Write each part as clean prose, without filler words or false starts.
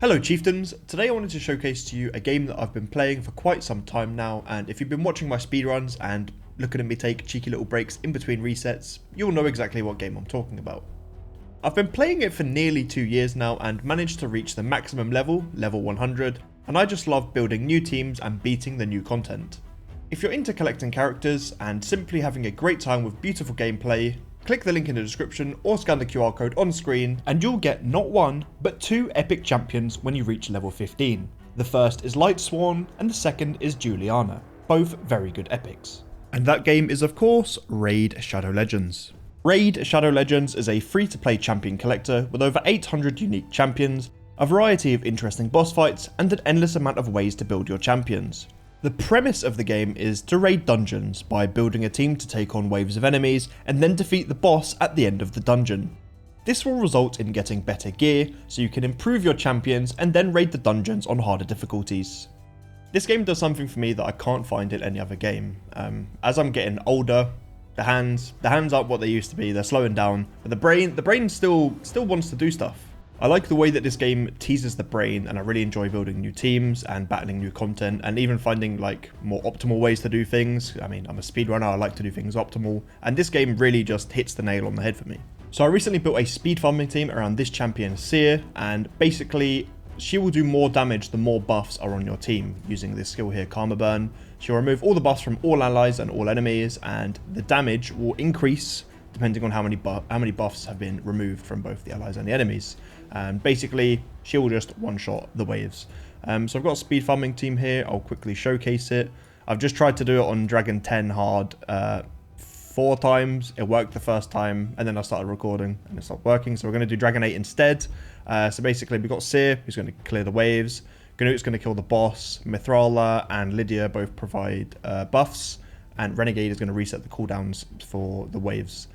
Hello Chieftains, today I wanted to showcase to you a game that I've been playing for quite some time now, and if you've been watching my speedruns and looking at me take cheeky little breaks in between resets, you'll know exactly what game I'm talking about. I've been playing it for nearly 2 years now and managed to reach the maximum level, level 100, and I just love building new teams and beating the new content. If you're into collecting characters and simply having a great time with beautiful gameplay, click the link in the description or scan the QR code on screen and you'll get not one, but 2 epic champions when you reach level 15. The first is Lightsworn and the second is Juliana, both very good epics. And that game is of course Raid Shadow Legends. Raid Shadow Legends is a free-to-play champion collector with over 800 unique champions, a variety of interesting boss fights and an endless amount of ways to build your champions. The premise of the game is to raid dungeons by building a team to take on waves of enemies and then defeat the boss at the end of the dungeon. This will result in getting better gear so you can improve your champions and then raid the dungeons on harder difficulties. This game does something for me that I can't find in any other game. As I'm getting older, the hands aren't what they used to be, they're slowing down, but the brain still wants to do stuff. I like the way that this game teases the brain, and I really enjoy building new teams and battling new content and even finding like more optimal ways to do things. I mean, I'm a speedrunner, I like to do things optimal, and this game really just hits the nail on the head for me. So I recently built a speed farming team around this champion Seer, and basically she will do more damage the more buffs are on your team using this skill here, Karma Burn. She'll remove all the buffs from all allies and all enemies, and the damage will increase depending on how many buffs have been removed from both the allies and the enemies. And basically, she will just one-shot the waves. So I've got a speed farming team here. I'll quickly showcase it. I've just tried to do it on Dragon 10 hard 4 times. It worked the first time, and then I started recording, and it stopped working. So we're going to do Dragon 8 instead. So basically, we've got Seer, who's going to clear the waves. Gnu's going to kill the boss. Mithrala and Lydia both provide buffs. And Renegade is going to reset the cooldowns for the waves.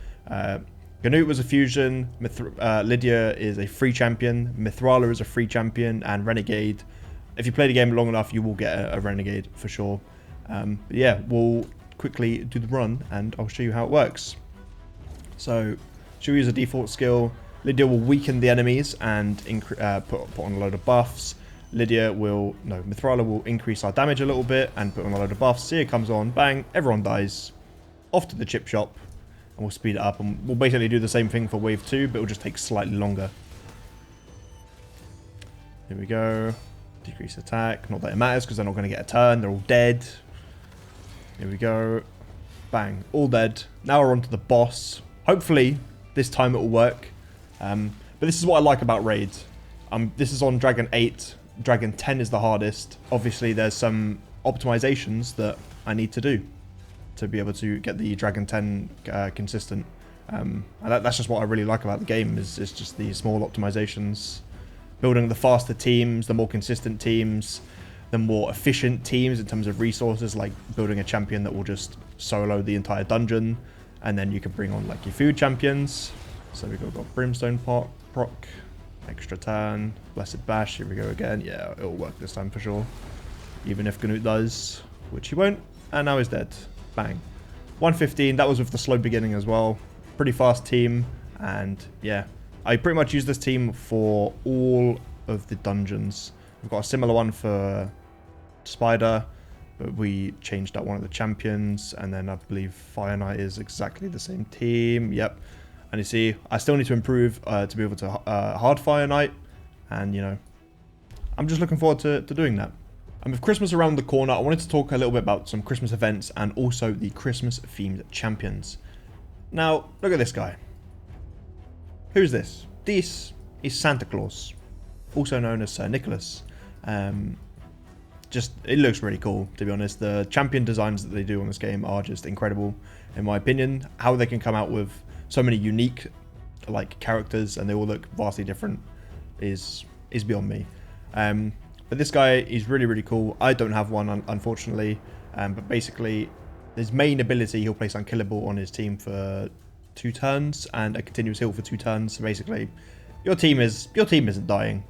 Gnu was a fusion, Lydia is a free champion, Mithrala is a free champion, and Renegade, if you play the game long enough, you will get a Renegade for sure. But yeah, we'll quickly do the run, and I'll show you how it works. So, she'll use a default skill. Lydia will weaken the enemies and put on a load of buffs. Mithrala will increase our damage a little bit and put on a load of buffs. Seer comes on, bang, everyone dies. Off to the chip shop. And we'll speed it up, and we'll basically do the same thing for wave 2, but it'll just take slightly longer. Here we go. Decrease attack. Not that it matters, because they're not going to get a turn. They're all dead. Here we go. Bang. All dead. Now we're on to the boss. Hopefully, this time it will work. But this is what I like about raids. This is on Dragon 8. Dragon 10 is the hardest. Obviously, there's some optimizations that I need to do to be able to get the Dragon 10 consistent. And that's just what I really like about the game, is just the small optimizations. Building the faster teams, the more consistent teams, the more efficient teams in terms of resources, like building a champion that will just solo the entire dungeon, and then you can bring on like your food champions. So we've got Brimstone proc, extra turn, Blessed Bash, here we go again. Yeah, it'll work this time for sure. Even if Gnut does, which he won't, and now he's dead. Bang. 115, that was with the slow beginning as well. Pretty fast team, and yeah, I pretty much use this team for all of the dungeons. We've got a similar one for Spider, but we changed out one of the champions, and then I believe Fire Knight is exactly the same team. Yep. And you see, I still need to improve to be able to hard Fire Knight, and you know, I'm just looking forward to doing that. And with Christmas around the corner, I wanted to talk a little bit about some Christmas events and also the Christmas-themed champions. Now, look at this guy. Who's this? This is Santa Claus, also known as Sir Nicholas. It looks really cool, to be honest. The champion designs that they do on this game are just incredible, in my opinion. How they can come out with so many unique characters and they all look vastly different is beyond me. But this guy is really, really cool. I don't have one, unfortunately. But basically, his main ability, he'll place Unkillable on his team for 2 turns and a continuous heal for 2 turns. So basically, your team isn't dying.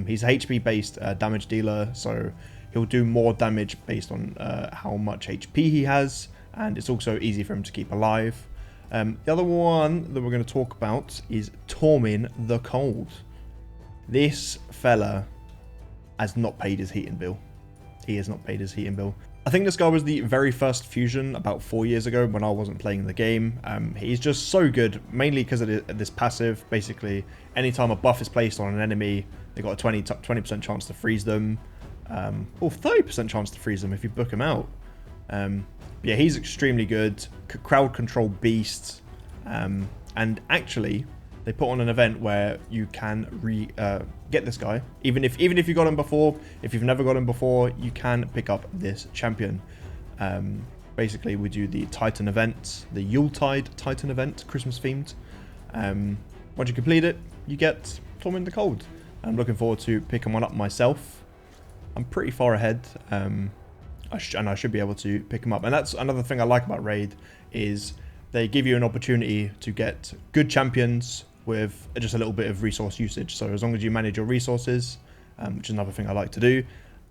He's a HP-based damage dealer, so he'll do more damage based on how much HP he has, and it's also easy for him to keep alive. The other one that we're going to talk about is Tormin the Cold. This fella has not paid his heating bill. He has not paid his heating bill. I think this guy was the very first fusion about 4 years ago when I wasn't playing the game. He's just so good, mainly because of this passive. Basically, anytime a buff is placed on an enemy, they got a 20% chance to freeze them, or 30% chance to freeze them if you book them out. Yeah, he's extremely good. Crowd control beast, and actually, they put on an event where you can get this guy. Even if you got him before, if you've never got him before, you can pick up this champion. Basically, we do the Titan event, the Yuletide Titan event, Christmas themed. Once you complete it, you get Torment in the Cold. I'm looking forward to picking one up myself. I'm pretty far ahead, and I should be able to pick him up. And that's another thing I like about Raid, is they give you an opportunity to get good champions with just a little bit of resource usage. So as long as you manage your resources, which is another thing I like to do,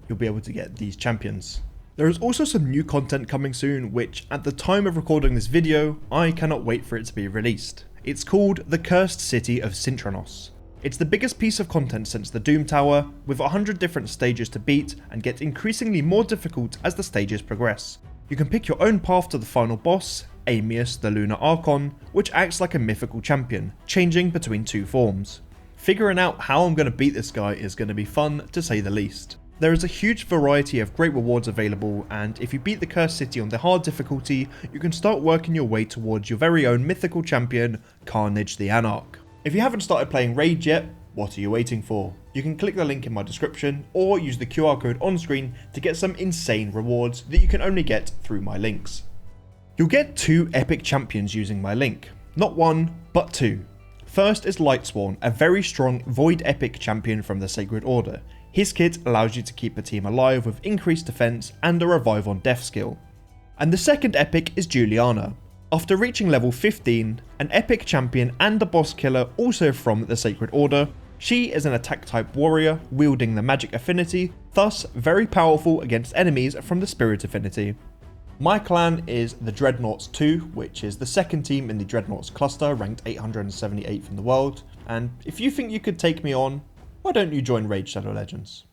you'll be able to get these champions. There is also some new content coming soon, which at the time of recording this video, I cannot wait for it to be released. It's called The Cursed City of Synchronos. It's the biggest piece of content since the Doom Tower, with 100 different stages to beat and get increasingly more difficult as the stages progress. You can pick your own path to the final boss, Amius the Lunar Archon, which acts like a mythical champion, changing between two forms. Figuring out how I'm going to beat this guy is going to be fun, to say the least. There is a huge variety of great rewards available, and if you beat the Cursed City on the hard difficulty, you can start working your way towards your very own mythical champion, Carnage the Anarch. If you haven't started playing Raid yet, what are you waiting for? You can click the link in my description, or use the QR code on screen to get some insane rewards that you can only get through my links. You'll get 2 epic champions using my link. Not 1, but 2. First is Lightsworn, a very strong Void epic champion from the Sacred Order. His kit allows you to keep a team alive with increased defense and a revive on death skill. And the second epic is Juliana. After reaching level 15, an epic champion and a boss killer also from the Sacred Order, she is an attack type warrior wielding the magic affinity, thus very powerful against enemies from the spirit affinity. My clan is the Dreadnoughts 2, which is the second team in the Dreadnoughts cluster, ranked 878th in the world, and if you think you could take me on, why don't you join Raid Shadow Legends?